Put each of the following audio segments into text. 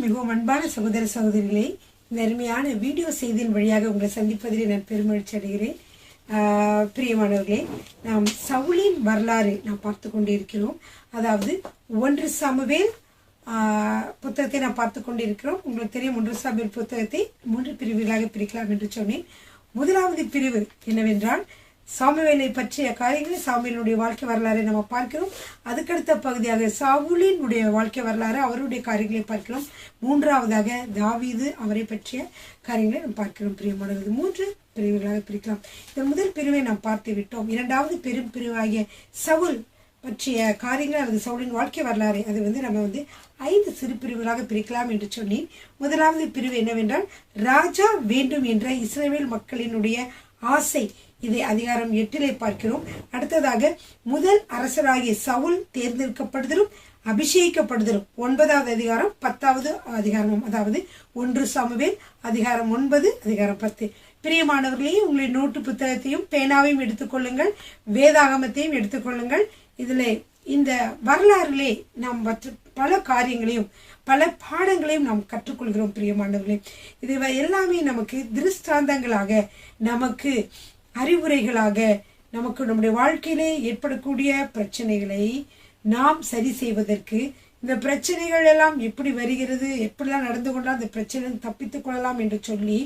மிகவும் அன்பான சகோதர சகோதரிகளே, இந்த அருமையான வீடியோ செய்தியின் வழியாக உங்களை சந்திப்பதில் நான் பெருமகிழ்ச்சி அடைகிறேன். பிரியமானவர்களே, நாம் சவுலின் வரலாறு நாம் பார்த்து கொண்டிருக்கிறோம். அதாவது 1 சாமுவேல் புத்தகத்தை நாம் பார்த்து கொண்டிருக்கிறோம். உங்களுக்கு தெரியும், 1 சாமுவேல் புத்தகத்தை 3 பிரிவுகளாக பிரிக்கலாம் என்று சொன்னேன். முதலாவது பிரிவு என்னவென்றால் சாமுவேலை பற்றிய காரியங்கள், சாமுவேலுடைய வாழ்க்கை வரலாறை நம்ம பார்க்கிறோம். அதுக்கடுத்த பகுதியாக சவுலினுடைய வாழ்க்கை வரலாறு, அவருடைய காரியங்களை பார்க்கிறோம். மூன்றாவதாக தாவீது, அவரை பற்றிய காரியங்களை நாம் பார்க்கிறோம். பிரியமானது 3 பிரிவுகளாக பிரிக்கலாம். இந்த முதல் பிரிவை நாம் பார்த்து விட்டோம். இரண்டாவது பெரும் பிரிவாகிய சவுல் பற்றிய காரியங்கள் அல்லது சவுலின் வாழ்க்கை வரலாறு, அது நம்ம 5 சிறு பிரிவுகளாக பிரிக்கலாம் என்று சொன்னேன். முதலாவது பிரிவு என்னவென்றால் ராஜா வேண்டும் என்ற இஸ்ரவேல் மக்களினுடைய ஆசை. இதை அதிகாரம் 8 பார்க்கிறோம். அடுத்ததாக முதல் அரசராகிய சவுல் தேர்ந்தெடுக்கப்படுதலும் அபிஷேகிக்கப்படுதலும் 9வது அதிகாரம் 10வது அதிகாரம், அதாவது 1 சாமுவேல் அதிகாரம் 9 அதிகாரம் 10. பிரியமானவர்களே, உங்களுடைய நோட்டு புத்தகத்தையும் பேனாவையும் எடுத்துக்கொள்ளுங்கள், வேதாகமத்தையும் எடுத்துக்கொள்ளுங்கள். இதில் இந்த வரலாறுலே நாம் பல காரியங்களையும் பல பாடங்களையும் நாம் கற்றுக்கொள்கிறோம். பிரியமானவர்களே, இது எல்லாமே நமக்கு திருஷ்டாந்தங்களாக, நமக்கு அறிவுரைகளாக, நமக்கு நம்முடைய வாழ்க்கையிலே ஏற்படக்கூடிய பிரச்சனைகளை நாம் சரி செய்வதற்கு, இந்த பிரச்சனைகள் எல்லாம் எப்படி வருகிறது, எப்படிலாம் நடந்து கொண்டால் அந்த பிரச்சனையை தப்பித்துக் கொள்ளலாம் என்று சொல்லி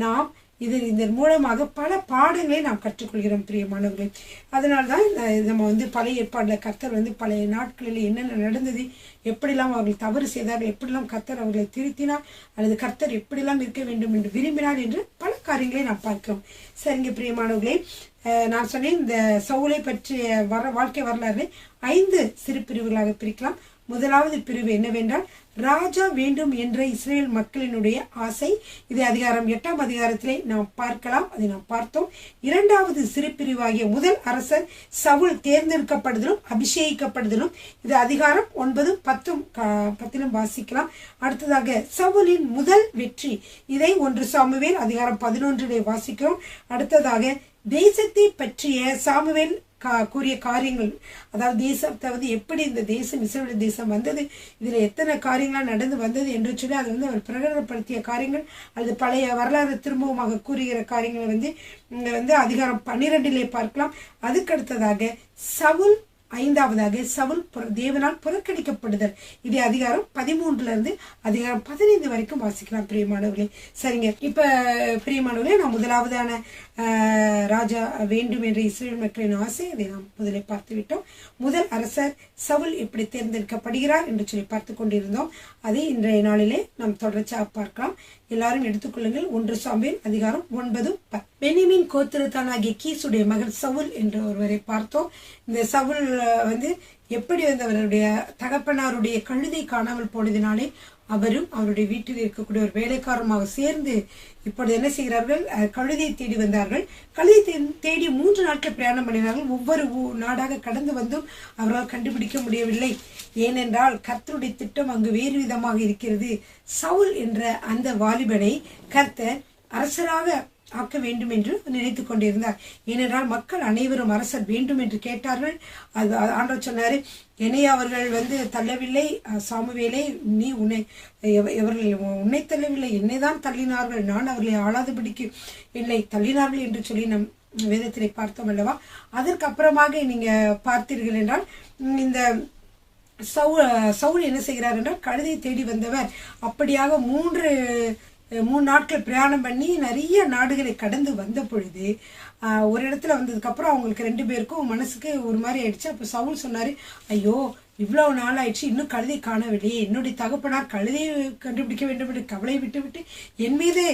நாம் இதன் மூலமாக பல பாடங்களை நாம் கற்றுக்கொள்கிறோம். பிரியமானவர்களே, அதனால்தான் நம்ம பழைய ஏற்பாடுல கர்த்தர் பழைய நாட்களில் என்னென்ன நடந்தது, எப்படிலாம் அவர்கள் தவறு செய்தார்கள், எப்படிலாம் கர்த்தர் அவர்களை திருத்தினார், அல்லது கர்த்தர் எப்படிலாம் இருக்க வேண்டும் என்று விரும்பினார் என்று பல காரியங்களை நாம் பார்க்கிறோம். சரிங்க பிரியமானவர்களே, நான் சொன்னேன் இந்த சவுலை பற்றிய வாழ்க்கை வரலாறு 5 சிறு பிரிவுகளாக பிரிக்கலாம். முதலாவது பிரிவு என்னவென்றால் ராஜா வேண்டும் என்ற இஸ்ரேல் மக்களினுடைய ஆசை. இது அதிகாரம் 8ஆம் அதிகாரத்திலே நாம் பார்க்கலாம், அதை நாம் பார்த்தோம். இரண்டாவது சிறு பிரிவாகிய முதல் அரசர் சவுல் தேர்ந்தெடுக்கப்படுதலும் அபிஷேகிக்கப்படுதலும், இது அதிகாரம் 9, 10 வாசிக்கலாம். அடுத்ததாக சவுலின் முதல் வெற்றி, இதை 1 சாமுவேல் அதிகாரம் 11 வாசிக்கிறோம். அடுத்ததாக தேசத்தை பற்றிய சாமுவேல் கூறிய காரியங்கள், அதாவது தேசத்தை எப்படி இந்த தேசம் இஸ்ரவேல் தேசம் வந்தது, இதுல எத்தனை காரியங்களாம் நடந்து வந்தது என்று சொல்லி அது அவர் பிரகடனப்படுத்திய காரியங்கள், அல்லது பழைய வரலாறு திரும்பவுமாக கூறுகிற காரியங்களை அதிகாரம் 12 பார்க்கலாம். அதுக்கடுத்ததாக சவுல், 5வதாக சவுல் தேவனால் புறக்கணிக்கப்படுதல், இது அதிகாரம் 13 அதிகாரம் 15 வரைக்கும் வாசிக்கலாம். பிரியமானவர்களே, சரிங்க. இப்ப பிரியமானவர்களே, நாம் முதலாவதான ராஜா வேண்டும் என்ற இஸ்ரேல் மக்களின் ஆசை, அதை நாம் முதலில் பார்த்து விட்டோம். முதல் அரசர் சவுல் எப்படி தேர்ந்தெடுக்கப்படுகிறார் என்று சொல்லி பார்த்து கொண்டிருந்தோம். அதை இன்றைய நாளிலே நாம் தொடர்ச்சியாக பார்க்கலாம். எல்லாரும் எடுத்துக்கொள்ளுங்கள். 1 சாமுவேல் அதிகாரம் 9, 10. பெனிமின் கோத்திரத்தானாகிய கீசுடைய மகன் சவுல் என்று ஒருவரை பார்த்தோம். இந்த சவுல் எப்படி அவருடைய தகப்பனாருடைய கழுதை காணாமல் போனதினாலே அவரும் அவருடைய வீட்டில் இருக்கக்கூடிய ஒரு வேலைக்காரமாக சேர்ந்து இப்பொழுது என்ன செய்கிறார்கள், கழுதை தேடி வந்தார்கள். கழுதை தேடி 3 நாட்கள் பிரயாணம் பண்ணினார்கள். ஒவ்வொரு நாடாக கடந்து வந்தும் அவரால் கண்டுபிடிக்க முடியவில்லை. ஏனென்றால் கர்த்தருடைய திட்டம் அங்கு வேறு விதமாக இருக்கிறது. சவுல் என்ற அந்த வாலிபனை கர்த்தர் அரசராக ஆக்க வேண்டும் என்று நினைத்துக் கொண்டிருந்தார். ஏனென்றால் மக்கள் அனைவரும் அரசர் வேண்டும் என்று கேட்டார்கள். அது ஆண்டவர் சொன்னாரு, என்னை அவர்கள் தள்ளவில்லை சாமுவேலை, நீ அவர்கள் உன்னை தள்ளவில்லை, என்னைதான் தள்ளினார்கள், நான் அவர்களை ஆளாதபடிக்கு இல்லை தள்ளினார்கள் என்று சொல்லி நம் வேதத்திலே பார்த்தோம் அல்லவா. அதற்கு அப்புறமாக நீங்க பார்த்தீர்கள் என்றால் இந்த சவுல் என்ன செய்கிறார் என்றால் கழுதை தேடி வந்தவர் அப்படியாக 3 நாட்கள் பிரயாணம் பண்ணி நிறைய நாடுகளை கடந்து வந்த பொழுது ஒரு இடத்துல வந்ததுக்கு அப்புறம் அவங்களுக்கு 2 பேருக்கும் மனசுக்கு ஒரு மாதிரி ஆயிடுச்சு. அப்ப சவுல் சொன்னாரு, ஐயோ இவ்வளவு நாள் ஆயிடுச்சு, இன்னும் கழுதை காணவில்லையே, என்னுடைய தகப்பனார் கழுதையை கண்டுபிடிக்க வேண்டும் என்று கவலை விட்டு என் மீது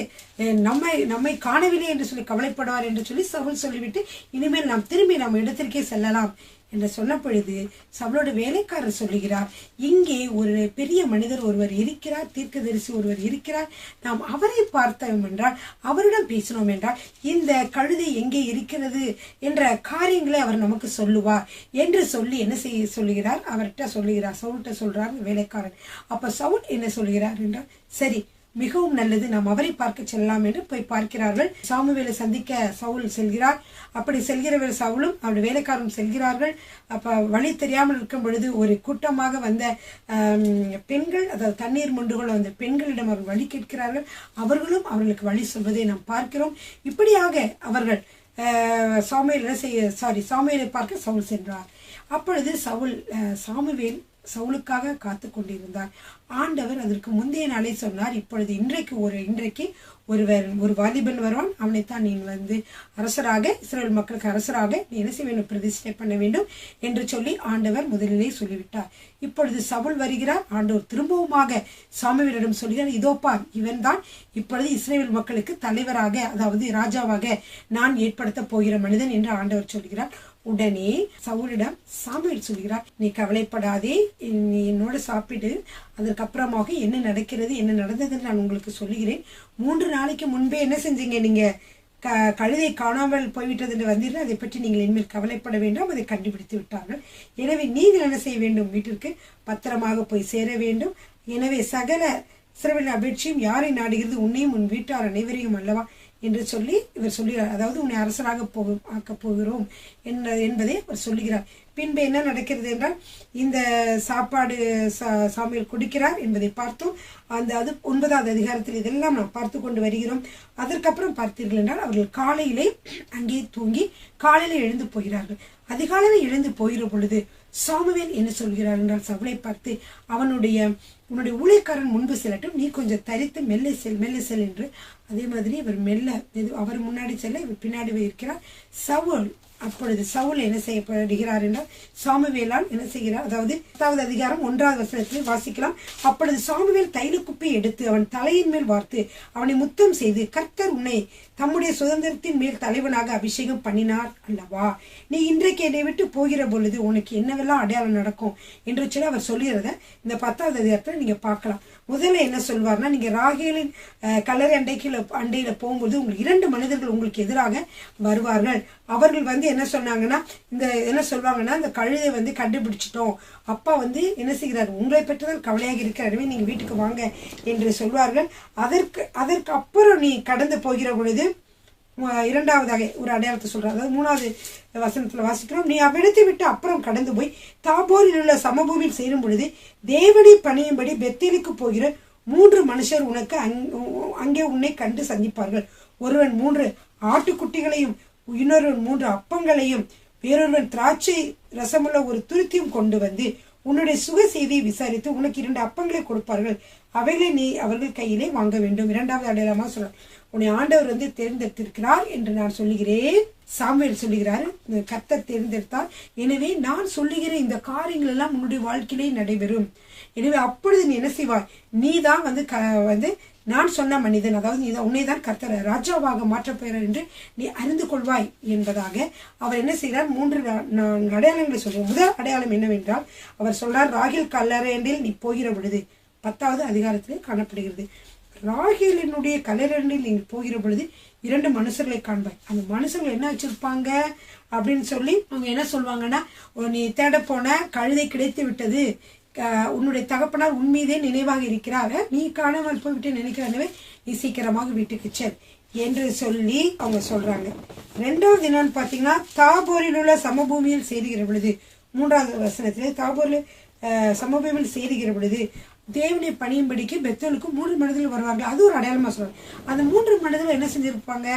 நம்மை காணவில்லை என்று சொல்லி கவலைப்படுவார் என்று சொல்லி சவுல் சொல்லிவிட்டு இனிமேல் நாம் திரும்பி நம்ம இடத்திற்கே செல்லலாம் என்று சொன்ன பொழுது சவுலோட வேலைக்காரர் சொல்லுகிறார், இங்கே ஒரு பெரிய மனிதர் ஒருவர் இருக்கிறார், தீர்க்கதரிசி ஒருவர் இருக்கிறார், நாம் அவரை பார்த்தோம் என்றால், அவரிடம் பேசினோம் என்றால் இந்த கழுதை எங்கே இருக்கிறது என்ற காரியங்களை அவர் நமக்கு சொல்லுவார் என்று சொல்லி என்ன செய்ய சொல்லுகிறார், அவர்கிட்ட சொல்லுகிறார், சவுல்கிட்ட சொல்றார் வேலைக்காரன். அப்ப சவுல் என்ன சொல்லுகிறார் என்றால், சரி மிகவும் நல்லது, நாம் அவரை பார்க்க செல்லலாம் என்று போய் பார்க்கிறார்கள். சாமுவேலை சந்திக்க சவுல் செல்கிறார். அப்படி செல்கிறவர் சவுலும் அவருடைய வேலைக்காரரும் செல்கிறார்கள். அப்ப வழி தெரியாமல் இருக்கும் பொழுது ஒரு கூட்டமாக வந்த பெண்கள், அதாவது தண்ணீர் மொண்டுகள் வந்த பெண்களிடம் அவர்கள் வழி கேட்கிறார்கள். அவர்களும் அவர்களுக்கு வழி சொல்வதை நாம் பார்க்கிறோம். இப்படியாக அவர்கள் சாமுவேலை பார்க்க சவுல் சென்றார். அப்பொழுது சாமுவேல் சவுலுக்காக காத்து கொண்டிருந்தார். ஆண்டவர் அதற்கு முந்தைய நாளே சொன்னார், இப்பொழுது இன்றைக்கு ஒரு வாலிபன் வருவான், அவனைத்தான் நீ அரசராக, இஸ்ரவேல் மக்களுக்கு அரசராக நீ என்ன செய்ய வேண்டும், பிரதிஷ்டை பண்ண வேண்டும் என்று சொல்லி ஆண்டவர் முதலிலே சொல்லிவிட்டார். இப்பொழுது சவுல் வருகிறார். ஆண்டவர் திரும்பவுமாக சாமுவேலிடம் சொல்கிறார், இதோ பார், இவன் தான் இப்பொழுது இஸ்ரவேல் மக்களுக்கு தலைவராக, அதாவது ராஜாவாக நான் ஏற்படுத்த போகிற மனிதன் என்று ஆண்டவர் சொல்கிறார். உடனே சவுலிடம் சாமுவேல் சொல்கிறார், நீ கவலைப்படாதே, நீ என்னோட சாப்பிட்டு அதற்கப்புறமாக என்ன நடக்கிறது, என்ன நடந்தது நான் உங்களுக்கு சொல்லுகிறேன். 3 நாளைக்கு முன்பே என்ன செஞ்சீங்க, நீங்க கழுதை காணாமல் போய்விட்டது என்று வந்தீர்கள், அதை பற்றி நீங்கள் இனிமேல் கவலைப்பட வேண்டாம், அதை கண்டுபிடித்து விட்டார்கள். எனவே நீங்கள் என்ன செய்ய வேண்டும், வீட்டிற்கு பத்திரமாக போய் சேர வேண்டும். எனவே சகல இஸ்ரவேல் அபேட்சையும் யாரை நாடுகிறது, உன்னையும் உன் வீட்டார் அனைவரையும் அல்லவா என்று சொல்லி இவர் சொல்லுகிறார். அதாவது உன்னை அரசராக ஆக்கப் போகிறோம் என்பதை அவர் சொல்லுகிறார். பின்பு என்ன நடக்கிறது என்றால், இந்த சாப்பாடு சாமுவேல் குடிக்கிறார் என்பதை பார்த்தோம். அது 9வது அதிகாரத்தில் இதெல்லாம் நாம் பார்த்து கொண்டு வருகிறோம். அதற்கப்புறம் பார்த்தீர்கள் என்றால், அவர்கள் காலையிலே அங்கே தூங்கி காலையில எழுந்து போகிறார்கள். அதிகாலையில் எழுந்து போகிற பொழுது சாமுவேல் என்ன சொல்கிறார் என்றால், சவுலை பார்த்து, உன்னுடைய ஊழியக்காரன் முன்பு செல்லட்டும், நீ கொஞ்சம் தரித்து மெல்ல செல் என்று. அதே மாதிரி இவர் அவர் முன்னாடி செல்ல இவர் பின்னாடி இருக்கிறார். அப்பொழுது சவுல் என்ன செய்யப்படுகிறார் என்றால், சாமுவேலால் என்ன செய்கிறார், அதாவது 10வது அதிகாரம் 1வது வசனத்தில் வாசிக்கலாம். அப்பொழுது சாமுவேல் தைலக்குப்பை எடுத்து அவன் தலையின் மேல் வார்த்து அவனை முத்தம் செய்து, கர்த்தர் உன்னை தம்முடைய சுதந்திரத்தின் மேல் தலைவனாக அபிஷேகம் பண்ணினார் அல்லவா, நீ இன்றைக்கு என்னை விட்டு போகிற பொழுது உனக்கு என்னவெல்லாம் அடையாளம் நடக்கும் என்று சொல்லி அவர் சொல்லுகிறத இந்த 10வது அதிகாரத்தில் நீங்க பார்க்கலாம். முதல்ல என்ன சொல்வார்னா, நீங்க ராகேலின் கல்லறை அண்டையில போகும்போது உங்களுக்கு 2 மனிதர்கள் உங்களுக்கு எதிராக வருவார்கள். அவர்கள் என்ன சொன்னாங்கன்னா, என்ன சொல்வாங்கன்னா, இந்த கழுதை கண்டுபிடிச்சிட்டோம், அப்பா என்ன செய்கிறார், உங்களை பெற்றதால் கவலையாக இருக்கிற, நீங்க வீட்டுக்கு வாங்க என்று சொல்வார்கள். அதற்கு அப்புறம் நீ கடந்து போகிற பொழுது 2வதாக ஒரு அடையாளத்தை சொல்றார். அதாவது 3வது வசனத்துல வாசிக்கிறோம், நீ அவ்விடத்தை விட்டு அப்புறம் கடந்து போய் தாபோரில் உள்ள சமபூமியில் சேரும் பொழுது தேவனை பணியும்படி பெத்தேலுக்கு போகிற 3 மனுஷர் உனக்கு அங்கே உன்னை கண்டு சந்திப்பார்கள். ஒருவன் 3 ஆட்டுக்குட்டிகளையும், இன்னொருவன் 3 அப்பங்களையும், வேறொருவன் திராட்சை ரசமுள்ள ஒரு துருத்தியும் கொண்டு வந்து உன்னுடைய சுக செய்தியை விசாரித்து உனக்கு 2 அப்பங்களை கொடுப்பார்கள். அவைகளை நீ அவர்கள் கையிலே வாங்க வேண்டும். 2வது அடையாளமா சொல்ற, உன்னை ஆண்டவர் தேர்ந்தெடுத்திருக்கிறார் என்று நான் சொல்லுகிறேன். சாமுவேல் சொல்லுகிறார், கர்த்தர் தேர்ந்தெடுத்தார். எனவே நான் சொல்லுகிற இந்த காரியங்கள் எல்லாம் உன்னுடைய வாழ்க்கையிலே நடைபெறும். எனவே அப்பொழுது நீ என்ன செய்வாய், நீதான் நான் சொன்ன மனிதன், அதாவது உன்னைதான் கர்த்தர் ராஜாவாக மாற்றப் போகிறார் என்று நீ அறிந்து கொள்வாய் என்பதாக அவர் என்ன செய்கிறார், 3 அடையாளங்களை சொல்றார். முதல் அடையாளம் என்னவென்றால், அவர் சொல்றார், ராகேல் கல்லறையில் நீ போகிற பொழுது 10வது அதிகாரத்திலே காணப்படுகிறது. ராகேலினுடைய கல்லறையில் நீங்கள் போகிற பொழுது 2 மனுஷர்களை காண்பாய். அந்த மனுஷர்கள் என்ன வச்சிருப்பாங்க அப்படின்னு சொல்லி அவங்க என்ன சொல்லுவாங்கன்னா, நீ தேட போன கழுதை கிடைத்து விட்டது, உன்னுடைய தகப்பனார் உன்மீதே நினைவாக இருக்கிறார், நீ காணாமல் போய்விட்டு நினைக்கிறவே, நீ சீக்கிரமாக வீட்டுக்கு செல் என்று சொல்லி அவங்க சொல்றாங்க. 2வது என்னன்னு பாத்தீங்கன்னா, தாபோரில் உள்ள சமபூமியில் சேருகிற பொழுது 3வது வசனத்திலே தாபோரில் சமபூமியில் சேருகிற பொழுது தேவனை பணியும்படிக்கு பெத்தேலுக்கு 3 மனிதர்கள் வருவார்கள். அது ஒரு அடையாளமா சொல்றாங்க. அந்த 3 மனிதர்கள் என்ன செஞ்சிருப்பாங்க,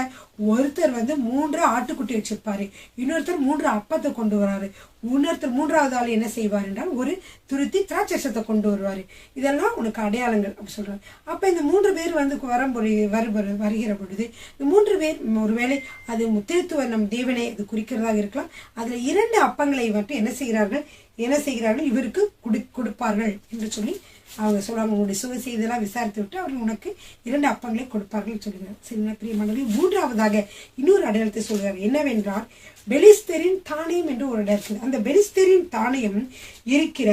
ஒருத்தர் 3 ஆட்டுக்குட்டி வச்சிருப்பாரு, இன்னொருத்தர் 3 அப்பத்தை கொண்டு வராரு, இன்னொருத்தர் 3வது ஆள் என்ன செய்வார் என்றால் ஒரு துருத்தி திராட்சத்தை கொண்டு வருவாரு. இதெல்லாம் உனக்கு அடையாளங்கள் அப்படி சொல்றாரு. அப்ப இந்த 3 பேர் வருகிற பொழுது இந்த 3 பேர் ஒருவேளை அது முத்திருத்துவ நம் தேவனை அது குறிக்கிறதாக இருக்கலாம். அதுல 2 அப்பங்களை என்ன செய்கிறார்கள் இவருக்கு கொடுப்பார்கள் என்று சொல்லி அவங்க சொல்லுவாங்க. உங்களுடைய சுக செய்தெல்லாம் விசாரித்து விட்டு அவர்கள் உனக்கு 2 அப்பங்களை கொடுப்பார்கள் சொல்லுகிறார். சரிங்களா பிரியமானவர்களே, 3வதாக இன்னொரு அடையாளத்தை சொல்கிறார். என்னவென்றால், பெலிஸ்தரின் தானியம் என்று ஒரு இடம் இருக்குது. அந்த பெலிஸ்தரின் தானியம் இருக்கிற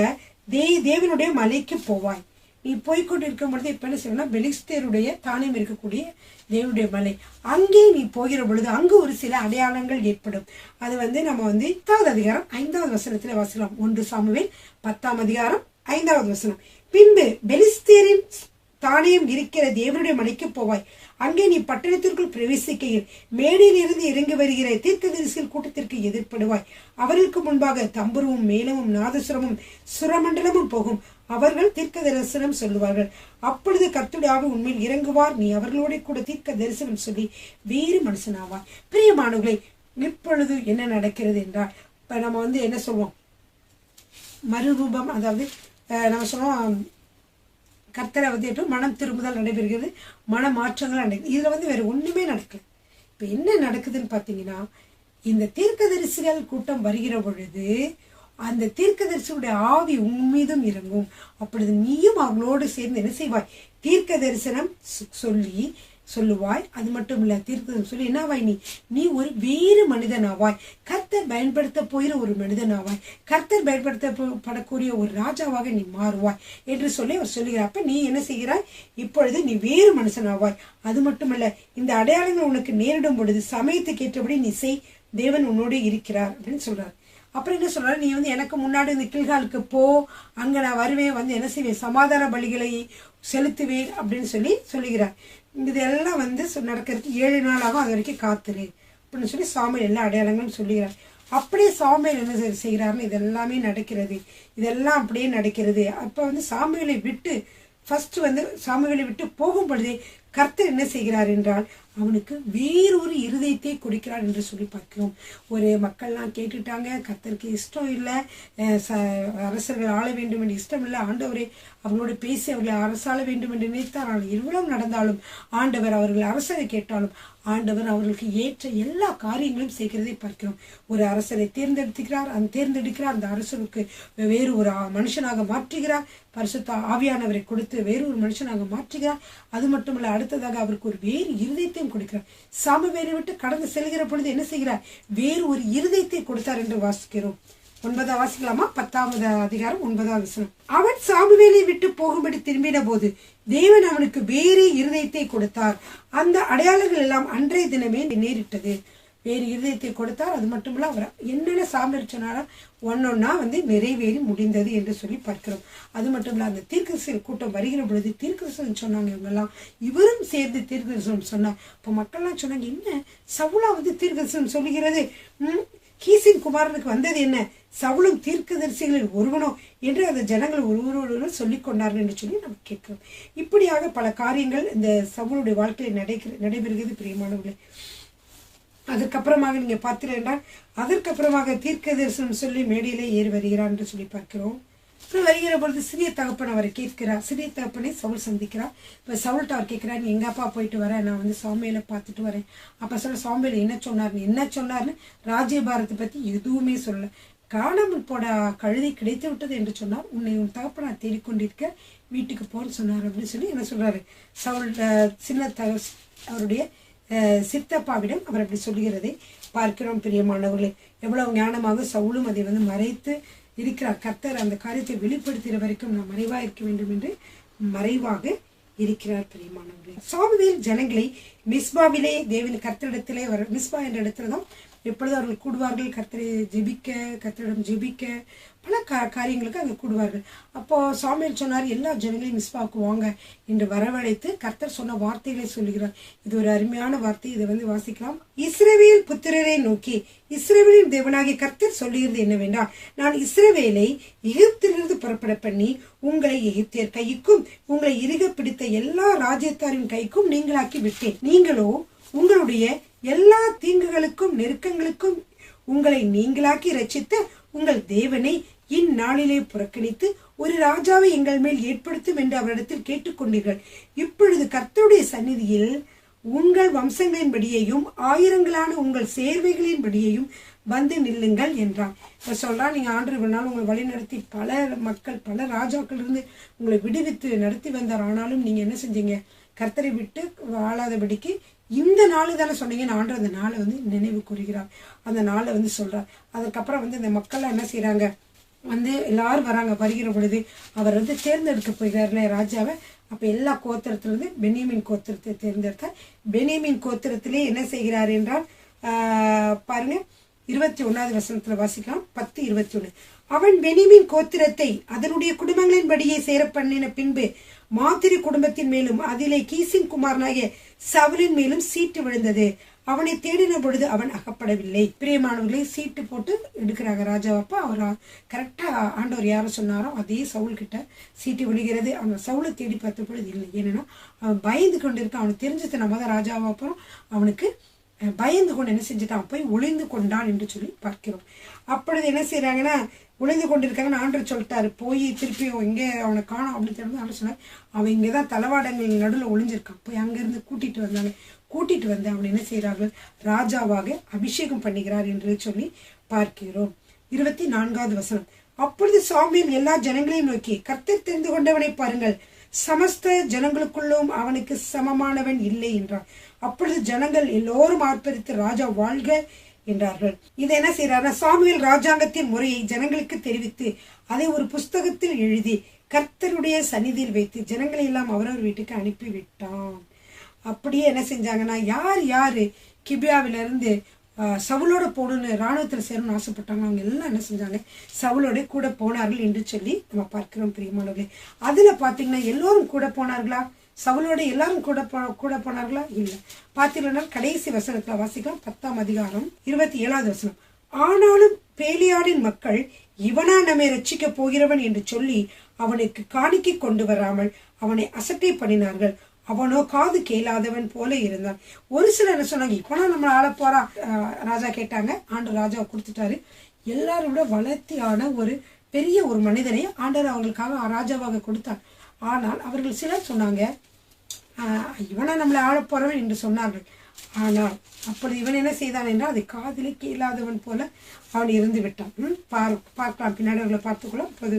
தேவனுடைய மலைக்கு போவாய். நீ போய்கொண்டு இருக்கும் பொழுது இப்ப என்ன செய்யணும்னா, பெலிஸ்தருடைய தானியம் இருக்கக்கூடிய தேவனுடைய மலை, அங்கே நீ போகிற பொழுது அங்கு ஒரு சில அடையாளங்கள் ஏற்படும். அது நம்ம 8வது அதிகாரம் 5வது வசனத்துல வாசிக்கலாம். 1 சாமுவேல் 10ஆம் அதிகாரம் 5வது வசனம். பின்பு பெலிஸ்தரின் தானிய ஆலயம் இருக்கிற தேவனுடைய மலைக்கு போவாய். அங்கே நீ பட்டணத்திற்குள் பிரவேசிக்கையில் மேடையில் இருந்து இறங்கி வருகிற தீர்க்கதரிசிகள் கூட்டத்திற்கு எதிர்ப்படுவாய். அவர்களுக்கு முன்பாக தம்புருவும் மேளமும் நாதசுரமும் சுரமண்டலமும் போகும். அவர்கள் தீர்க்க தரிசனம் சொல்லுவார்கள். அப்பொழுது கர்த்தருடைய ஆவி உண்மையில் இறங்குவார். நீ அவர்களோட கூட தீர்க்க தரிசனம் சொல்லி வேறு மனுஷனாவாய். பிரியமானவர்களே, இப்பொழுது என்ன நடக்கிறது என்றால், இப்ப நம்ம என்ன சொல்வோம், மறுரூபம். அதாவது நம்ம சொல்லுவோம், கர்த்தரை எப்போ மனம் திரும்புதல் நடைபெறுகிறது, மன மாற்றங்கள் நடக்குது. இதுல வேற ஒண்ணுமே நடக்கல. இப்ப என்ன நடக்குதுன்னு பாத்தீங்கன்னா, இந்த தீர்க்கதரிசிகள் கூட்டம் வருகிற பொழுது அந்த தீர்க்கதரிசியுடைய ஆவி உன்மீதும் இறங்கும். அப்பொழுது நீயும் அவங்களோடு சேர்ந்து என்ன செய்வாய், தீர்க்க தரிசனம் சொல்லுவாய். அது மட்டும் இல்ல, தீர்க்க சொல்லி என்னவாய், நீ ஒரு வேறு மனிதனாவாய். கர்த்தர் பயன்படுத்த போகிற ஒரு மனிதனாவாய். கர்த்தர் பயன்படுத்தப்படக்கூடிய ஒரு ராஜாவாக நீ மாறுவாய் என்று சொல்லி அவர் சொல்லுகிறார். அப்ப நீ என்ன செய்கிறாய், இப்பொழுது நீ வேறு மனுஷனாவாய். அது மட்டுமல்ல, இந்த அடையாளங்கள் உனக்கு நேரிடும் பொழுது சமயத்துக்கு ஏற்றபடி நீ செய், தேவன் உன்னோடு இருக்கிறார் அப்படின்னு சொல்றார். அப்புறம் என்ன சொல்றாரு, நீ எனக்கு முன்னாடி இந்த கில்காலுக்கு போ, அங்க நான் வருவேன், என்ன செய்வேன், சமாதான பலிகளை செலுத்துவேன் அப்படின்னு சொல்லுகிறார். இதெல்லாம் நடக்கிறதுக்கு 7 நாள் ஆகும், அது வரைக்கும் காத்துரு அப்படின்னு சொல்லி சாமுவேல் எல்லா அடையாளங்களும் சொல்லுகிறார். அப்படியே சாமுவேல் என்ன செய்கிறாருன்னு இதெல்லாமே நடக்கிறது. இதெல்லாம் அப்படியே நடக்கிறது. அப்ப சாமுவேலை விட்டு சாமுவேலை விட்டு போகும் பொழுதே கர்த்தர் என்ன செய்கிறார் என்றால், அவனுக்கு வேறொரு இருதயத்தை கொடுக்கிறார் என்று சொல்லி பார்க்கிறோம். ஒரு மக்கள்லாம் கேட்டுட்டாங்க, கர்த்தருக்கு இஷ்டம் இல்லை, அரசர்கள் ஆள வேண்டும் என்று இஷ்டம் இல்லை. ஆண்டவரை அவங்களோட பேசி அவர்களை அரசாள வேண்டும் என்று நினைத்தார். ஆனால் இவ்வளவு நடந்தாலும் ஆண்டவர் அவர்கள் அரசரை கேட்டாலும் ஆண்டவர் அவர்களுக்கு ஏற்ற எல்லா காரியங்களும் செய்கிறதை பார்க்கிறோம். ஒரு அரசரை தேர்ந்தெடுக்கிறார். அந்த அரசருக்கு வேறு ஒரு மனுஷனாக மாற்றுகிறார். பரிசுத்த ஆவியானவரை கொடுத்து வேறு ஒரு மனுஷனாக மாற்றுகிறார். அது மட்டுமல்ல, அடுத்ததாக அவருக்கு ஒரு வேறு இருதயத்தையும் கொடுக்கிறார். சாமுவேலை விட்டு கடந்து செல்கிற பொழுது என்ன செய்கிறார், வேறு ஒரு இருதயத்தை கொடுத்தார் என்று வாசிக்கிறோம். 9 வாசிக்கலாமா? 10வது அதிகாரம் 9வது வசனம். அவன் சாமுவேலை விட்டு போகும்படி திரும்பின போது தேவன் அவனுக்கு வேறு இருதயத்தை கொடுத்தார். அந்த அடையாளங்கள் எல்லாம் அன்றைய தினமே நேரிட்டது. வேறு இருதயத்தை கொடுத்தார். அது மட்டுமல்ல, அவர் என்னென்ன சாமுவேல் சொன்னாலும் ஒன்னொன்னா நிறைவேறி முடிந்தது என்று சொல்லி பார்க்கிறோம். அது மட்டும் இல்ல, அந்த தீர்க்கதரிசிகள் கூட்டம் வருகிற பொழுது தீர்க்கதரிசனம் சொன்னாங்க. இவங்கெல்லாம் இவரும் சேர்ந்து தீர்க்கதரிசனம் சொன்னார். இப்ப மக்கள்லாம் சொன்னாங்க, என்ன சவுலா தீர்க்கதரிசனம் சொல்லுகிறது, கீசின் குமாரனுக்கு வந்தது என்ன, சவுலும் தீர்க்கதரிசிகளில் ஒருவனோ என்று அந்த ஜனங்கள் ஒருவரோடு சொல்லிக் கொண்டார்கள் என்று சொல்லி நம்ம கேட்கிறோம். இப்படியாக பல காரியங்கள் இந்த சவுளுடைய வாழ்க்கையில் நடைபெறுகிறது பிரியமானவர்களே. அதற்கப்புறமாக நீங்க பார்த்தீர்கள், அதற்கப்புறமாக தீர்க்க தரிசனம் சொல்லி மேடையிலே ஏறி வருகிறார் என்று சொல்லி பார்க்கிறோம். வருகிற பொழுது சிறிய தகப்பன் அவரை கேட்கிறார். சிறிய தகப்பனை சவுல் சந்திக்கிறார். இப்ப சவுல்ட்ட அவர் கேட்கிறார், நீ எங்க அப்பா போயிட்டு வர, நான் சாமுவேலை பார்த்துட்டு வரேன். அப்ப சாமுவேல் என்ன சொன்னார்னு ராஜ்யபாரத்தை பத்தி எதுவுமே சொல்லல. காணாமல் போட கழுதை கிடைத்து விட்டது என்று சொன்னார். உன் தகப்பனை தேடிக்கொண்டிருக்க, வீட்டுக்கு போன்னு சொன்னார் அப்படின்னு சொல்லி என்ன சொல்றாரு, சவுல் அவருடைய சித்தப்பாவிடம் அவர் அப்படி சொல்லுகிறதை பார்க்கிறோம். பிரியமானவர்களே, எவ்வளவு ஞானமாக சவுலும் அதை மறைத்து இருக்கிறார். கர்த்தர் அந்த காரியத்தை வெளிப்படுத்துகிற வரைக்கும் நாம் மறைவா இருக்க வேண்டும் என்று மறைவாக இருக்கிறார். பிரியமானவர்களே, சாமுவேல் ஜனங்களை மிஸ்பாவிலே தேவன் கர்த்தரிடத்திலே மிஸ்பா என்ற இடத்துலதான் எப்பொழுதும் அவர்கள் கூடுவார்கள். கர்த்தரிடம் ஜெபிக்க பல காரியங்களுக்கு அங்கே கூடுவார்கள். அப்போ சாமுவேல் சொன்னார், எல்லா ஜனங்களையும் மிஸ்பாவுக்கு வாங்க என்று வரவழைத்து கர்த்தர் சொன்ன வார்த்தைகளை சொல்லுகிறார். இது ஒரு அருமையான வார்த்தை. இதை வாசிக்கலாம். இஸ்ரவேல் புத்திரரை நோக்கி இஸ்ரவேலின் தேவனாகிய கர்த்தர் சொல்லுகிறது என்னவென்றால், நான் இஸ்ரவேலை எகிப்திலிருந்து புறப்பட பண்ணி உங்களை எகிப்தியர் கைக்கும் உங்களை இறுக பிடித்த எல்லா ராஜ்யத்தாரின் கைக்கும் நீங்களாக்கி விட்டேன். நீங்களோ உங்களுடைய எல்லா தீங்குகளுக்கும் நெருக்கங்களுக்கும் உங்களை நீங்களாக்கி ரட்சித்த உங்கள் தேவனை இந்நாளிலே புறக்கணித்து ஒரு ராஜாவை எங்கள் மேல் ஏற்படுத்தும் என்று அவரிடத்தில் கேட்டுக்கொண்டீர்கள். இப்பொழுது கர்த்தருடைய சந்நிதியில் உங்கள் வம்சங்களின்படியையும் ஆயிரங்களான உங்கள் சேர்வைகளின்படியையும் வந்து நில்லுங்கள் என்றார். இப்ப சொல்றா, நீங்க ஆண்டவர்களால் உங்களை வழி நடத்தி பல மக்கள் பல ராஜாக்கள் இருந்து உங்களை விடுவித்து நடத்தி வந்தார். ஆனாலும் நீங்க என்ன செஞ்சீங்க, கர்த்தரை விட்டு வாழாதபடிக்கு இந்த நாளு தானே சொன்னீங்க. ஆண்டு அந்த நாளை நினைவு கூறுகிறார். அந்த நாளை சொல்றார். அதுக்கப்புறம் இந்த மக்கள் என்ன செய்யறாங்க, எல்லாரும் வராங்க. வருகிற பொழுது அவர் தேர்ந்தெடுக்க போகிறார்ல ராஜாவை. அப்ப எல்லா கோத்திரத்திலிருந்து பென்யமீன் கோத்திரத்தை தேர்ந்தெடுத்தார். பென்யமீன் கோத்திரத்திலே என்ன செய்கிறார் என்றால், பாருங்க 21வது வசனத்துல வாசிக்கலாம். 10:21. அவன் பென்யமீன் கோத்திரத்தை அதனுடைய குடும்பங்களின் படியே சேர பண்ணின பின்பு மாத்திரி குடும்பத்தின் மேலும் அதிலே கீசின் குமாரனாகிய சவுலின் மேலும் சீட்டு விழுந்தது. அவனை தேடின பொழுது அவன் அகப்படவில்லை. பிரியமானவர்களே, சீட்டு போட்டு எடுக்கிறாங்க ராஜாவப்ப. அவர் கரெக்டா ஆண்டவர் யார சொன்னாரோ அதே சவுல் கிட்ட சீட்டு விழுகிறது. அவன் சவுலை தேடி பார்த்த பொழுது இல்லை. ஏன்னா அவன் பயந்து கொண்டு இருக்கான். அவனுக்கு தெரிஞ்சது நம்ம தான் ராஜாவப்புறம் அவனுக்கு பயந்து கொண்டு என்ன செஞ்சுட்டான், போய் ஒளிந்து கொண்டான் என்று சொல்லி பார்க்கிறோம். அப்பொழுது என்ன செய்யறாங்கன்னா, ஒளிந்து கொண்டிருக்காங்கன்னு ஆண்டவர் சொல்லிட்டாரு. போய் திருப்பி எங்கே அவனை காணும் அப்படின்னு தெரிஞ்சு ஆண்டு சொன்னார். அவன் இங்கேதான் தளவாடங்கள் நடுவில் ஒளிஞ்சிருக்கான். போய் அங்கிருந்து கூட்டிட்டு வந்தாங்க. கூட்டிட்டு வந்து அவன் என்ன செய்யறார்கள், ராஜாவாக அபிஷேகம் பண்ணுகிறார் என்று சொல்லி பார்க்கிறோம். 24வது வசனம். அப்பொழுது சாமுவேல் எல்லா ஜனங்களையும் நோக்கி, கர்த்தர் தெரிந்து கொண்டவனை பாருங்கள், சமஸ்த ஜனங்களுக்குள்ளும் அவனுக்கு சமமானவன் இல்லை என்றார். அப்பொழுது ஜனங்கள் எல்லோரும் ஆர்ப்பரித்து ராஜா வாழ்க என்றார்கள். இதை என்ன செய்யறாரு, சாமுவேல் ராஜாங்கத்தின் முறையை ஜனங்களுக்கு தெரிவித்து அதை ஒரு புஸ்தகத்தில் எழுதி கர்த்தருடைய சந்நிதியில் வைத்து ஜனங்களை எல்லாம் அவரவர் வீட்டுக்கு அனுப்பி விட்டான். அப்படியே என்ன செஞ்சாங்கன்னா, யார் யாரு கிபியாவில இருந்து சவுலோட போகணும்னு ராணுவத்தில் சேரணும்னு ஆசைப்பட்டாங்க, அவங்க எல்லாம் என்ன செஞ்சாங்க, சவுலோட கூட போனார்கள் என்று சொல்லி நம்ம பார்க்கிறோம். பிரியமானவர்களே, அதுல பாத்தீங்கன்னா எல்லோரும் கூட போனார்களா? சவுலோட எல்லாரும் கூட போனார்களா? இல்ல. பாத்தீங்கன்னா கடைசி வசனத்துல வாசிக்கலாம். 10ஆம் அதிகாரம் 27வது வசனம். ஆனாலும் பேலியாளின் மக்கள், இவனா நம்மை ரட்சிக்க போகிறவன் என்று சொல்லி அவனுக்கு காணிக்கை கொண்டு வராமல் அவனை அசட்டை பண்ணினார்கள். அவனோ காது கேளாதவன் போல இருந்தான். ஒரு சிலர் என்ன சொன்னாங்க, இப்பனா நம்மள ஆள போறா. ராஜா கேட்டாங்க, ஆண்டவர் ராஜாவை கொடுத்துட்டாரு. எல்லாரும் விட வளர்த்தியான ஒரு பெரிய ஒரு மனிதனை ஆண்டவர் அவங்களுக்காக ராஜாவாக கொடுத்தார். ஆனால் அவர்கள் சிலர் சொன்னாங்க, இவனை நம்மளை ஆள போறவன் என்று சொன்னார்கள். ஆனால் அப்படி இவன் என்ன செய்தான் என்றால், அதை காதிலே கேளாதவன் போல அவன் இருந்து விட்டான். பார்க்கலாம், பின்னாடி அவர்களை பார்த்துக்கொள்ள. அப்போது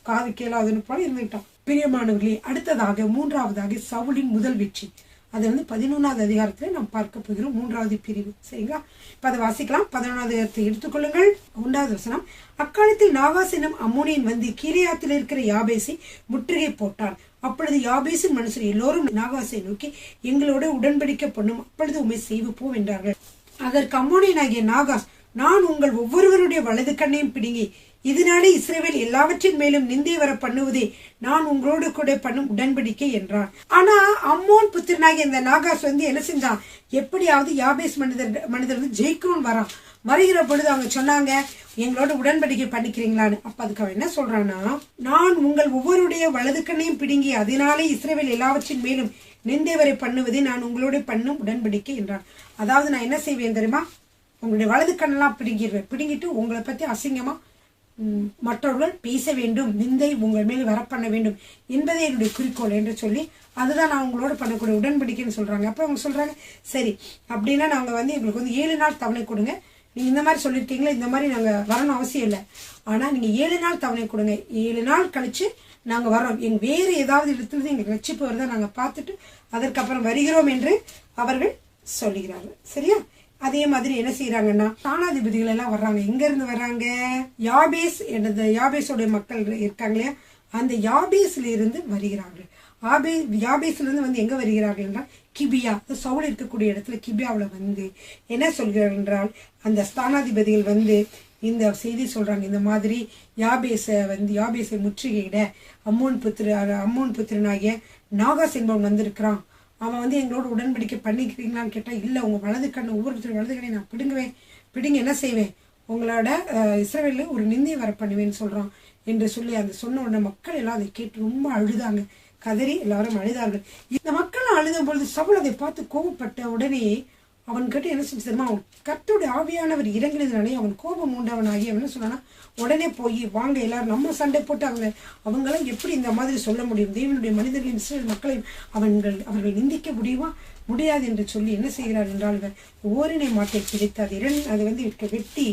காது கேளாதவன் போல இருந்து விட்டான். பிரியமானவர்களே, அடுத்ததாக 3வதாக சவுலின் முதல் வெற்றி. அது 11வது அதிகாரத்துல நாம் பார்க்க போகிறோம். 3வது பிரிவு. சரிங்களா? இப்ப அதை வாசிக்கலாம். 11வது அதிகாரத்தை எடுத்துக்கொள்ளுங்கள். 1வது வசனம். அக்காலத்தில் நாகாஸ் எனும் அம்மோனியன் வந்து கீலேயாத்தில் இருக்கிற யாபேசை முற்றுகை போட்டான். அப்பொழுது யாபேசின் மனுஷர் எல்லோரும் நாகாசை நோக்கி, எங்களோட உடன்படிக்கை பண்ணும், அப்பொழுது உண்மை செய்வோம் என்றார்கள். அதற்கு அம்மோனியனாகிய நாகாஸ், நான் உங்கள் ஒவ்வொருவருடைய வலது கண்ணையும் பிடுங்கி இதனாலே இஸ்ரவேல் எல்லாவற்றின் மேலும் நிந்தை வர பண்ணுவதே நான் உங்களோடு கூட பண்ணும் உடன்படிக்கை என்றான். ஆனா அம்மோன் புத்திரனாகிய இந்த நாகாஸ் வந்து என்ன செஞ்சான், எப்படியாவது யாபேஸ் மனிதர் வந்து ஜெயிக்கணும் வரான். வருகிற பொழுது அவங்க சொன்னாங்க, எங்களோட உடன்படிக்கை பண்ணிக்கிறீங்களான்னு. அப்ப அதுக்கு அவன் என்ன சொல்றான்னா, நான் உங்கள் ஒவ்வொருடைய வலது கண்ணையும் பிடுங்கி அதனாலே இஸ்ரவேல் எல்லாவற்றின் மேலும் நிந்தை வரை பண்ணுவதே நான் உங்களோட பண்ணும் உடன்படிக்கை என்றான். அதாவது நான் என்ன செய்வேன் தெரியுமா, உங்களுடைய வலது கண்ணெல்லாம் பிடுங்கிடுவேன். பிடுங்கிட்டு உங்களை பத்தி அசிங்கமா மற்றவர்கள் பேச வேண்டும், நிந்தை உங்கள் மேல் வர பண்ண வேண்டும் என்பதே என்னுடைய குறிக்கோள் என்று சொல்லி, அதுதான் நான் உங்களோட பண்ணக்கூடிய உடன்படிக்கைன்னு சொல்றாங்க. அப்ப அவங்க சொல்றாங்க, சரி அப்படின்னா நாங்க வந்து எங்களுக்கு வந்து 7 நாள் தவணை கொடுங்க. நீங்க இந்த மாதிரி சொல்லிருக்கீங்களா, இந்த மாதிரி நாங்க வரணும் அவசியம் இல்லை. ஆனா நீங்க 7 நாள் தவணை கொடுங்க. 7 நாள் கழிச்சு நாங்க வரோம். எங்க வேறு ஏதாவது இடத்துல எங்களுக்கு ரட்சிப்பு வருதா நாங்க பார்த்துட்டு அதற்கப்புறம் வருகிறோம் என்று அவர்கள் சொல்லுகிறார்கள். சரியா? அதே மாதிரி என்ன செய்யறாங்கன்னா, ஸ்தானாதிபதிகள் எல்லாம் வர்றாங்க. எங்க இருந்து வர்றாங்க, யாபேஸ் எனது யாபேஸோட மக்கள் இருக்காங்க இல்லையா, அந்த யாபேஸ்ல இருந்து வருகிறார்கள். யாபேஸ்ல இருந்து வந்து எங்க வருகிறார்கள் என்றால் கிபியா, சவுல் இருக்கக்கூடிய இடத்துல கிபியாவுல வந்து என்ன சொல்கிறார்கள் என்றால், அந்த ஸ்தானாதிபதிகள் வந்து இந்த செய்தி சொல்றாங்க. இந்த மாதிரி யாபேசை முற்றுகையிட அம்மோன் புத்திரனாகிய நாகாஸ் என்பவன் வந்திருக்கிறான். அவன் வந்து எங்களோட உடன்படிக்கை பண்ணிக்கிறீங்களான்னு கேட்டா, இல்ல, உங்க வலது கண்ணு ஒவ்வொருத்தரும் வலது கண்ணை நான் பிடுங்க என்ன செய்வேன், உங்களோட இஸ்ரவேல்ல ஒரு நிந்தை வர பண்ணுவேன்னு சொல்றான் என்று சொல்லி அந்த சொன்ன உடனே மக்கள் எல்லாம் அதை கேட்டு ரொம்ப அழுதாங்க. கதறி எல்லாரும் அழுதார்கள். இந்த மக்கள் அழுத பொழுது சவுல் அதை பார்த்து கோபப்பட்ட உடனே அவன் கிட்ட என்ன செஞ்சு தெரியுமா, அவன் கர்த்தருடைய ஆவியானவர் இறங்கினதுனாலே அவன் கோபம் உண்டவனாகி அவன் என்ன சொன்னானா, உடனே போய் வாங்க எல்லாரும் நம்ம சண்டை போட்டு அவங்களாம் எப்படி இந்த மாதிரி சொல்ல முடியும், தேவனுடைய மனிதர்களின் இஸ்ரவேல் மக்களையும் அவர்கள் நிந்திக்க முடியாது என்று சொல்லி என்ன செய்கிறார் என்றால், ஓரினை மாட்டை பிடித்து அதை வந்து வெட்டி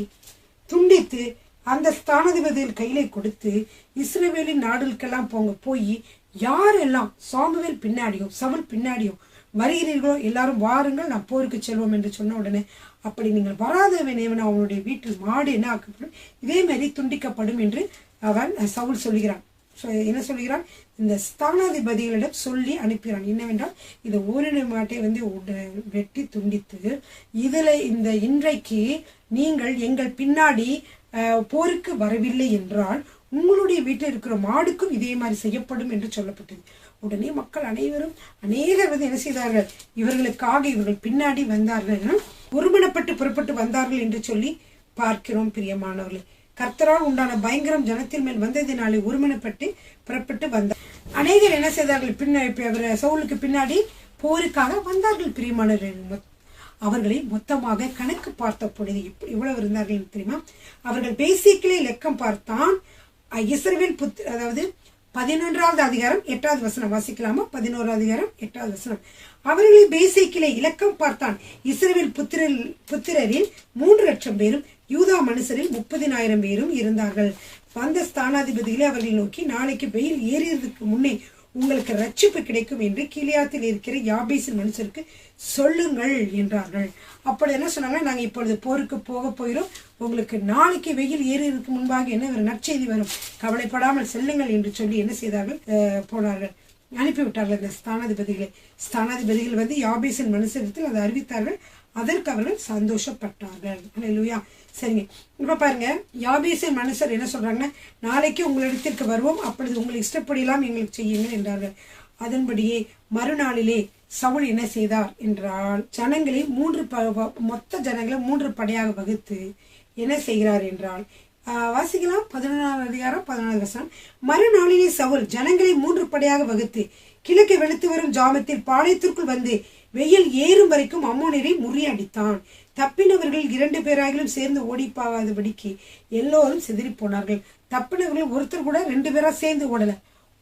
துண்டித்து அந்த ஸ்தானாதிபதிகள் கையிலே கொடுத்து, இஸ்ரவேலின் நாடுகளுக்கெல்லாம் போய் யாரெல்லாம் சாமுவேல் பின்னாடியும் சவுல் பின்னாடியும் வருகிறீர்களோ எல்லாரும் வாருங்கள், நான் போருக்கு செல்வோம் என்று சொன்ன உடனே, அப்படி நீங்கள் வராதவன் அவனுடைய வீட்டில் மாடு என்ன ஆக்கப்படும், இதே மாதிரி துண்டிக்கப்படும் என்று அவன் சவுல் சொல்லுகிறான். என்ன சொல்லுகிறான், இந்த ஸ்தானாதிபதிகளிடம் சொல்லி அனுப்புகிறான். என்னவென்றால், இந்த ஓரின மாட்டை வந்து வெட்டி துண்டித்து இந்த இன்றைக்கு நீங்கள் எங்கள் பின்னாடி போருக்கு வரவில்லை என்றால் உங்களுடைய வீட்டில் இருக்கிற மாடுக்கும் இதே மாதிரி செய்யப்படும் என்று சொல்லப்பட்டது. உடனே மக்கள் அனைவரும் அநேகர் வந்து என்ன செய்தார்கள், இவர்களுக்காக இவர்கள் பின்னாடி வந்தார்கள், ஒருமனப்பட்டு புறப்பட்டு வந்தார்கள் என்று சொல்லி பார்க்கிறோம். பிரியமானவர்களே, கர்த்தரால் உண்டான பயங்கரம் ஜனத்தின் மேல் வந்ததினாலே ஒருமனப்பட்டு புறப்பட்டு வந்தார். அநேகர் என்ன செய்தார்கள், சவுலுக்கு பின்னாடி போருக்காக வந்தார்கள். பிரியமானவர்கள், அவர்களை மொத்தமாக கணக்கு பார்த்த பொழுது இவ்வளவு இருந்தார்கள் தெரியுமா? அவர்கள் பேசிக்கலே லெக்கம் பார்த்தான். இஸ்ரவேல் அதாவது 11வது அதிகாரம் 8வது வசனம் வாசிக்கலாமா? 11வது அதிகாரம் 8வது வசனம். அவர்களை பேசிக்கலே இலக்கம் பார்த்தான். இஸ்ரவேல் புத்திரரில் 3 லட்சம் பேரும் யூதா மனுஷரில் 30,000 பேரும் இருந்தார்கள். வந்த ஸ்தானாதிபதிகளை அவர்களை நோக்கி, நாளைக்கு வெயில் ஏறியதற்கு முன்னே உங்களுக்கு ரட்சிப்பு கிடைக்கும் என்று கீலியாத்தில் இருக்கிற யாபேசின் மனுஷருக்கு சொல்லுங்கள் என்றார்கள். அப்படி என்ன சொன்னாங்க, நாங்க இப்பொழுது போருக்கு போக போகிறோம், உங்களுக்கு நாளைக்கு வெயில் ஏறியதற்கு முன்பாக என்ன ஒரு நற்செய்தி வரும், கவலைப்படாமல் செல்லுங்கள் என்று சொல்லி என்ன செய்தார்கள், போனார்கள், அனுப்பிவிட்டார்கள். இந்த ஸ்தானாதிபதிகள் வந்து யாபேசின் மனுஷரிடத்தில் அதை அறிவித்தார்கள். அதற்கு அவர்கள் சந்தோஷப்பட்டார்கள். அல்லேலூயா. சரிங்க, இப்ப பாருங்க, யாபேசின் மனுஷர் என்ன சொல்றாங்கன்னா, நாளைக்கு உங்களிடத்திற்கு வருவோம், அப்பொழுது உங்களுக்கு இஷ்டப்படியெல்லாம் எங்களுக்கு செய்யுங்கள் என்றார்கள். அதன்படியே மறுநாளிலே சவுல் என்ன செய்தார் என்றால், ஜனங்களை மொத்த ஜனங்களை 3 படையாக வகுத்து என்ன செய்கிறார் என்றால், வாசிக்கலாம் 11வது அதிகாரம் 11வது வசனம். மறுநாளிலே சவுல் ஜனங்களை 3 படையாக வகுத்து கிழக்கு வெளுத்து வரும் ஜாமத்தில் பாளையத்திற்குள் வந்து வெயில் ஏறும் வரைக்கும் அம்மோனியரை முறியடித்தான். தப்பினவர்கள் 2 பேராகிலும் சேர்ந்து ஓடிப்பாகாதபடிக்கு எல்லோரும் சிதறி போனார்கள். தப்பினவர்கள் ஒருத்தர் கூட 2 பேரா சேர்ந்து ஓடல,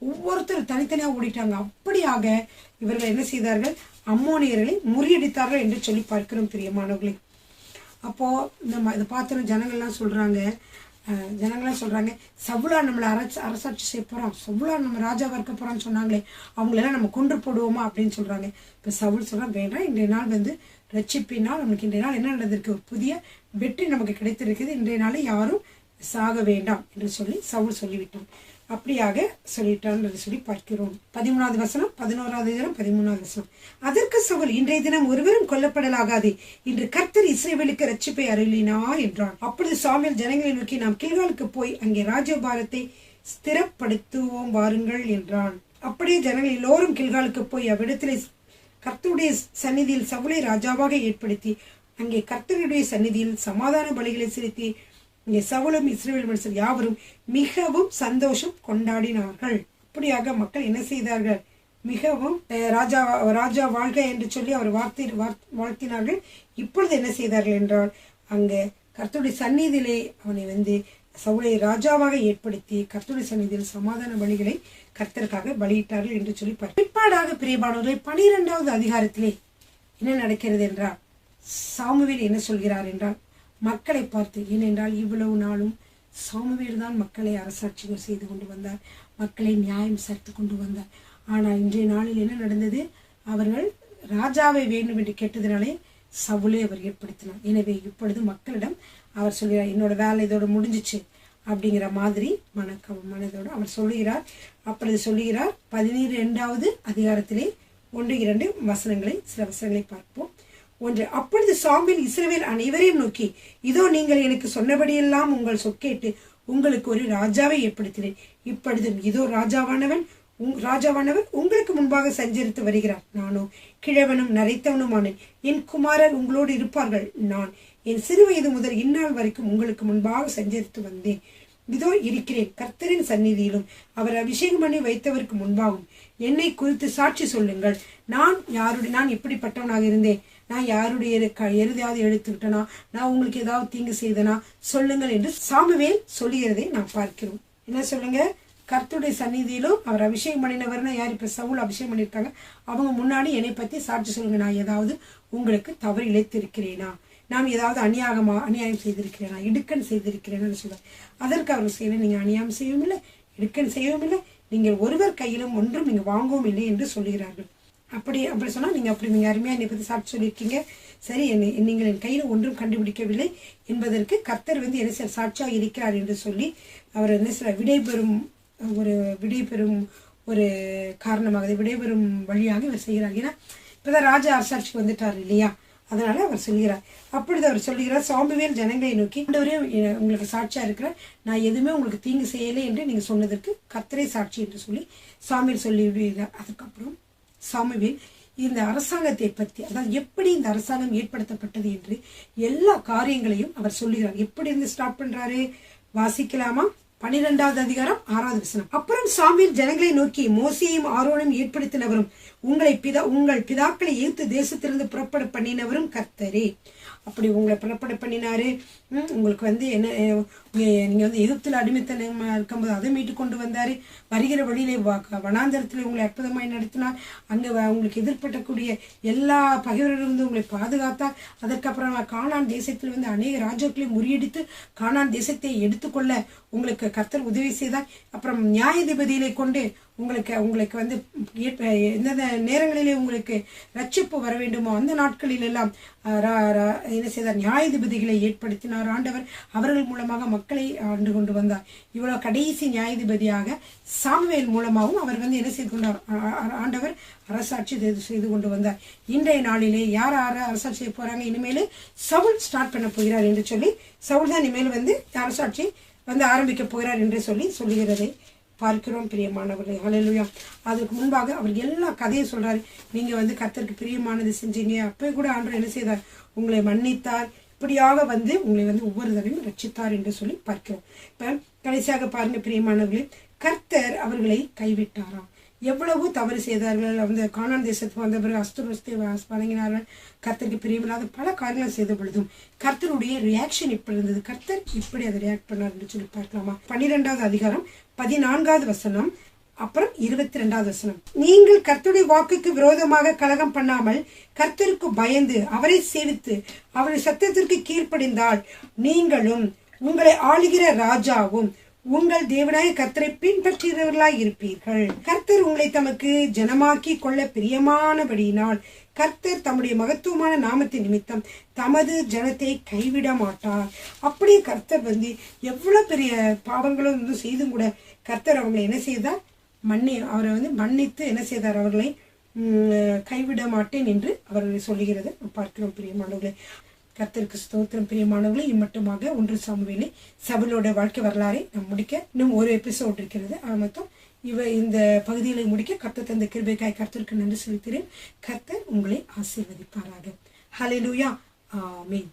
ஒவ்வொருத்தர் தனித்தனியா ஓடிட்டாங்க. அப்படியாக இவர்கள் என்ன செய்தார்கள், அம்மோனியர்களை முறியடித்தார்கள் என்று சொல்லி பார்க்கிறோம். பிரியமானவர்களே, அப்போ நம்ம இதை பார்த்தோம். ஜனங்கள்லாம் சொல்றாங்க, சவுலா நம்மளை அரசாட்சி செய்ய போறோம், சவுலா நம்ம ராஜாவா இருக்க போறான்னு சொன்னாங்களே, அவங்களெல்லாம் நம்ம கொன்று போடுவோமா அப்படின்னு சொல்றாங்க. இப்ப சவுல் சொல்றான், வேண்டாம், இன்றைய நாள் வந்து ரட்சிப்பினால் நமக்கு இன்றைய நாள் என்ன நடந்திருக்கு, ஒரு புதிய வெற்றி நமக்கு கிடைத்திருக்குது, இன்றைய நாளை யாரும் சாக வேண்டாம் என்று சொல்லி சவுல் சொல்லிவிட்டான். அப்படியாக சொல்லிட்டான் என்று சொல்லி பார்க்கிறோம். 13வது வசனம், 11வது அதிகாரம் 13வது வசனம். அதற்கு சவுல், இன்றைய தினம் ஒருவரும் கொல்லப்படலாகாது, இன்று கர்த்தர் இஸ்ரவேலுக்கு ரட்சிப்பை அருளினார் என்றான். அப்பொழுது சாமுவேல் ஜனங்களை நோக்கி, நாம் கில்காலுக்கு போய் அங்கே ராஜபாரத்தை ஸ்திரப்படுத்துவோம் வாருங்கள் என்றான். அப்படியே ஜனங்கள் எல்லோரும் கில்காலுக்கு போய் அவ்விடத்திலே கர்த்தருடைய சந்நிதியில் சவுலை ராஜாவாக ஏற்படுத்தி அங்கே கர்த்தருடைய சந்நிதியில் சமாதான பலிகளை செலுத்தி இங்கே சவுலும் இஸ்ரவேல் மனுஷர் யாவரும் மிகவும் சந்தோஷம் கொண்டாடினார்கள். அப்படியாக மக்கள் என்ன செய்தார்கள், மிகவும் ராஜா வாழ்க என்று சொல்லி அவர் வாழ்த்தினார்கள். இப்பொழுது என்ன செய்தார்கள் என்றால், அங்க கர்த்தருடைய சந்நிதியிலே அவனை வந்து சவுலை ராஜாவாக ஏற்படுத்தி கர்த்தருடைய சந்நிதியில் சமாதான பலிகளை கர்த்தருக்காக பலியிட்டார்கள் என்று சொல்லி பிற்பாடாக பிரியமானவர்களை 12வது அதிகாரத்திலே என்ன நடக்கிறது என்றால், சாமுவேல் என்ன சொல்கிறார் என்றால், மக்களை பார்த்து, ஏனென்றால் இவ்வளவு நாளும் சாமுவேல் தான் மக்களை அரசாட்சிகள் செய்து கொண்டு வந்தார், மக்களை நியாயம் சரித்து கொண்டு வந்தார். ஆனால் இன்றைய நாளில் என்ன நடந்தது, அவர்கள் ராஜாவை வேண்டும் என்று கேட்டதினாலே சவுலை அவர் ஏற்படுத்தினார். எனவே இப்பொழுது மக்களிடம் அவர் சொல்கிறார், என்னோட வேலை இதோட முடிஞ்சிச்சு அப்படிங்கிற மாதிரி மனதோடு அவர் சொல்லுகிறார். அப்பொழுது சொல்லுகிறார் 12வது அதிகாரத்திலே 1-2 வசனங்களை, சில வசனங்களை பார்ப்போம். 1. அப்பொழுது சாமுவேல் இஸ்ரவேல் அனைவரையும் நோக்கி, இதோ நீங்கள் எனக்கு சொன்னபடியெல்லாம் உங்கள் சொற்கேட்டு உங்களுக்கு ஒரு ராஜாவை ஏற்படுத்தினேன். இப்பொழுதும் இதோ ராஜாவானவர் உங்களுக்கு முன்பாக சஞ்சரித்து வருகிறார். நானோ கிழவனும் நரைத்தவனுமானேன், என் குமாரர் உங்களோடு இருப்பார்கள். நான் என் சிறு வயது முதல் இந்நாள் வரைக்கும் உங்களுக்கு முன்பாக சஞ்சரித்து வந்தேன். இதோ இருக்கிறேன், கர்த்தரின் சந்நிதியிலும் அவர் அபிஷேகம் பண்ணி வைத்தவருக்கு முன்பாகும் என்னை குறித்து சாட்சி சொல்லுங்கள். நான் எப்படிப்பட்டவனாக இருந்தேன், நான் யாருடைய எருதையாவது எடுத்துக்கிட்டனா, நான் உங்களுக்கு ஏதாவது தீங்கு செய்தனா சொல்லுங்கள் என்று சாமுவேல் சொல்லுகிறதை நாம் பார்க்கிறோம். என்ன சொல்லுங்க, கர்த்தருடைய சந்நிதியிலும் அவர் அபிஷேகம் பண்ணினவர்னா யார், இப்ப சவுல் அபிஷேகம் பண்ணியிருக்காங்க, அவங்க முன்னாடி என்னை பத்தி சாட்சி சொல்லுங்க. நான் ஏதாவது உங்களுக்கு தவறு இழைத்திருக்கிறேனா, நாம் ஏதாவது அநியாயம் செய்திருக்கிறேனா, இடுக்கன் செய்திருக்கிறேன்னு சொல்லுவாங்க. அதற்கு அவர்கள் செய்யணும், நீங்க அநியாயம் செய்யவும் இல்லை, இடுக்கன் செய்யவும் இல்லை, நீங்கள் ஒருவர் கையிலும் ஒன்றும் நீங்க வாங்கவும் இல்லை என்று சொல்லுகிறார்கள். அப்படி சொன்னா நீங்க அருமையா என்னை பத்தி சாட்சி சொல்லியிருக்கீங்க, சரி, நீங்கள் என் கையில ஒன்றும் கண்டுபிடிக்கவில்லை என்பதற்கு கர்த்தர் வந்து என்ன சாட்சியாக இருக்கிறார் என்று சொல்லி அவர் என்ன சொல்ற விடைபெறும் ஒரு காரணமாக, விடைபெறும் வழியாக இவர் செய்கிறார். ஏன்னா இப்பதான் ராஜா அரசாட்சிக்கு வந்துட்டார் இல்லையா, அதனால அவர் சொல்கிறார். அப்பொழுது அவர் சொல்கிறார், சாமுவேல் ஜனங்களை நோக்கி, ஆண்டவரே உங்களுக்கு சாட்சியா இருக்கிற, நான் எதுவுமே உங்களுக்கு தீங்கு செய்யலை என்று நீங்க சொன்னதற்கு கர்த்தரே சாட்சி என்று சொல்லி சாமுவேல் சொல்லிவிடுகிறார். அதுக்கப்புறம் சாமுவேல் இந்த அரசாங்கத்தை பற்றி, அதாவது எப்படி இந்த அரசாங்கம் ஏற்படுத்தப்பட்டது என்று எல்லா காரியங்களையும் அவர் சொல்லுகிறார். எப்படி இருந்து ஸ்டார்ட் பண்றாரு வாசிக்கலாமா? 12வது அதிகாரம் 6வது வசனம். அப்புறம் சாமுவேல் ஜனங்களை நோக்கி, மோசேயும் ஆரோனையும் ஏற்படுத்தினவரும் உங்கள் பிதாக்களை எகிப்து தேசத்திலிருந்து புறப்பட பண்ணினவரும் கர்த்தரே. அப்படி உங்களை புறப்பட பண்ணினாரு. உங்களுக்கு என்ன, நீங்க எகிப்துல அடிமைத்தனம் இருக்கும்போது அதை மீட்டு கொண்டு வந்தாரு. வருகிற வழியிலே வனாந்தரத்தில் உங்களை அற்புதமாய் நடத்தினார். அங்க உங்களுக்கு எதிர்பட்டக்கூடிய எல்லா பகைவரிலிருந்து உங்களை பாதுகாத்தார். அதற்கப்புறம் கானான் தேசத்தில் அநேக ராஜாக்களை முறியடித்து கானான் தேசத்தை எடுத்துக்கொள்ள உங்களுக்கு கர்த்தர் உதவி செய்தார். அப்புறம் நியாயாதிபதிகளை கொண்டு உங்களுக்கு எந்தெந்த நேரங்களிலே உங்களுக்கு ரட்சிப்பு வர வேண்டுமோ அந்த நாட்களில் எல்லாம் என்ன செய்தார், நியாயாதிபதிகளை ஏற்படுத்தினார் ஆண்டவர். அவர்கள் மூலமாக மக்களை ஆண்டு கொண்டு வந்தார். இவ்வளவு கடைசி நியாயாதிபதியாக சாமுவேல் மூலமாகவும் அவர் என்ன செய்து கொண்டார், ஆண்டவர் அரசாட்சி செய்து கொண்டு வந்தார். இன்றைய நாளிலே யார் அரசாட்சி செய்ய போறாங்க, இனிமேல் சவுல் ஸ்டார்ட் பண்ண போகிறார் என்று சொல்லி, சவுல் தான் இனிமேல் அரசாட்சி ஆரம்பிக்க போகிறார் என்று சொல்லுகிறதை பார்க்கிறோம் பிரியமானவர்களே. ஹல்லேலூயா. அதுக்கு முன்பாக அவர் எல்லா கதையும் சொல்றாரு. நீங்க கர்த்தருக்கு பிரியமானது செஞ்சீங்க, அப்போ கூட ஆண்டவர் என்ன செய்தார், உங்களை மன்னித்தார். இப்படியாக உங்களை ஒவ்வொரு தடவையும் ரட்சித்தார் என்று சொல்லி பார்க்கிறோம். இப்ப கடைசியாக பாருங்க பிரியமானவர்களே, கர்த்தர் அவர்களை கைவிட்டாராம். எவ்வளவு தவறு செய்தார்கள். கானான் தேசத்துக்கு வந்த பிறகு அஸ்துரஸ்தை வழங்கினார்கள். கர்த்தருக்கு பிரியமில்லாத பல காரியங்கள் செய்த பொழுதும் கர்த்தருடைய ரியாக்ஷன் இப்படி இருந்தது. கர்த்தர் இப்படி அதை ரியாக்ட் பண்ணார் என்று சொல்லி பார்க்கலாமா? 12வது அதிகாரம் 14வது வசனம், அப்புறம் 22வது வசனம். நீங்கள் கர்த்தருடைய வாக்குக்கு விரோதமாக கலகம் பண்ணாமல் கர்த்தருக்கு பயந்து அவரை சேவித்து அவருடைய சத்தத்திற்கு கீழ்ப்படிந்தால் நீங்களும் உங்களை ஆளுகிற ராஜாவும் உங்கள் தேவனாய கர்த்தரை பின்பற்றுகிறவர்களாய் இருப்பீர்கள். கர்த்தர் உங்களை தமக்கு ஜனமாக்கி கொள்ள பிரியமானபடியினால் கர்த்தர் தம்முடைய மகத்துவமான நாமத்தின் நிமித்தம் தமது ஜனத்தை கைவிட மாட்டார். அப்படியே கர்த்தர் எவ்வளவு பெரிய பாவங்களும் செய்தும் கூட கர்த்தர் அவங்களை என்ன செய்தார், அவரை மன்னித்து என்ன செய்தார், அவர்களை கைவிட மாட்டேன் என்று அவர்களை சொல்லுகிறது பார்க்கிறோம் பிரியமானவர்களே. கர்த்தருக்கு ஸ்தோத்திரம் பிரியமானவர்களே. இம்மட்டுமாக 1 சாமுவேல் சவுலோட வாழ்க்கை வரலாறை நாம் முடிக்க இன்னும் ஒரு எபிசோட் இருக்கிறது. மொத்தம் இந்த பகுதிகளை முடிக்க கர்த்தர் தந்த கிருபைக்காய் கர்த்தருக்கு நன்றி செலுத்துகிறேன். கர்த்தர் உங்களை ஆசீர்வதிப்பாராக. ஹல்லேலூயா. ஆமென்.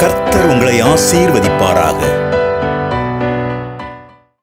கர்த்தர் உங்களை ஆசீர்வதிப்பாராக.